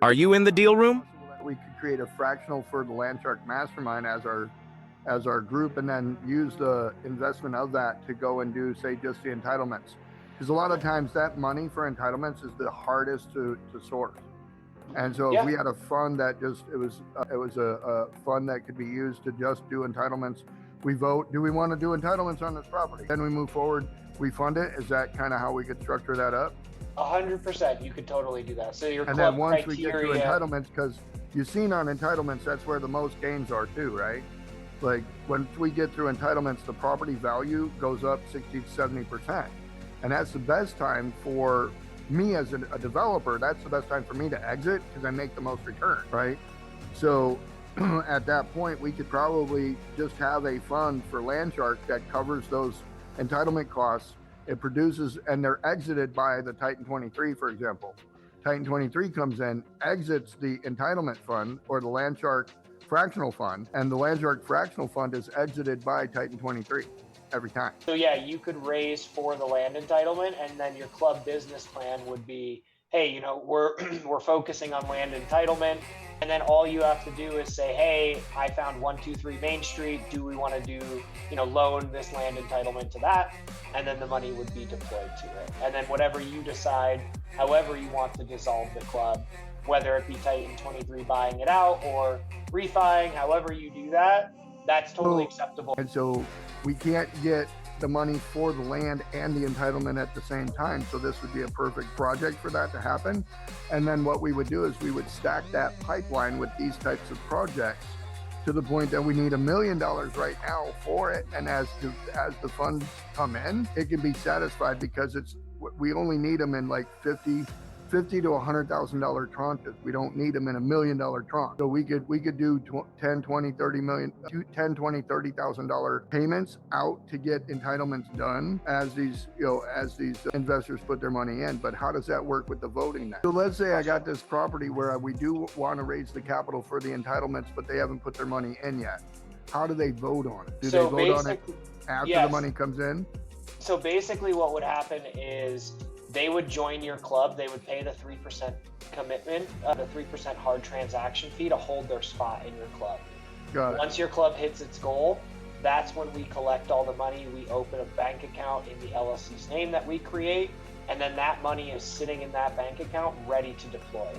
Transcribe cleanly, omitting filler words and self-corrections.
Are you in the deal room? We could create a fractional for the Landshark Mastermind as our group, and then use the investment of that to go and do, say, just the entitlements. Because a lot of times that money for entitlements is the hardest to source. And so if we had a fund that it was a fund that could be used to just do entitlements, we vote, do we want to do entitlements on this property? Then we move forward, we fund it. Is that kind of how we could structure that up? 100%, you could totally do that. So your and club then once criteria... we get to entitlements, because you've seen on entitlements, that's where the most gains are too, right? Like when we get through entitlements, the property value goes up 60 to 70%. And that's the best time for me as a developer. That's the best time for me to exit because I make the most return, right? So at that point, we could probably just have a fund for Landshark that covers those entitlement costs. It produces, and they're exited by the Titan 23, for example. Titan 23 comes in, exits the entitlement fund or the Landshark Fractional fund, and the Landshark Fractional fund is exited by Titan 23 every time. So yeah, you could raise for the land entitlement, and then your club business plan would be, hey, you know, we're focusing on land entitlement, and then all you have to do is say, hey, I found 123 Main Street. Do we want to do, you know, loan this land entitlement to that? And then the money would be deployed to it. And then whatever you decide, however you want to dissolve the club, whether it be Titan 23 buying it out or refining, however you do that, that's totally acceptable. And so we can't get the money for the land and the entitlement at the same time. So this would be a perfect project for that to happen. And then what we would do is we would stack that pipeline with these types of projects to the point that we need $1 million right now for it. And as the funds come in, it can be satisfied because we only need them in like $50,000 to $100,000 tranches. We don't need them in $1 million tranche. So we could do 10, 20, 30 million, 10, 20, $30,000 payments out to get entitlements done as these investors put their money in. But how does that work with the voting now? So let's say I got this property where we do want to raise the capital for the entitlements, but they haven't put their money in yet. How do they vote on it? Do they vote on it after the money comes in? So basically what would happen is they would join your club. They would pay the 3% commitment, the 3% hard transaction fee to hold their spot in your club. Got it. Once your club hits its goal, that's when we collect all the money. We open a bank account in the LLC's name that we create, and then that money is sitting in that bank account ready to deploy.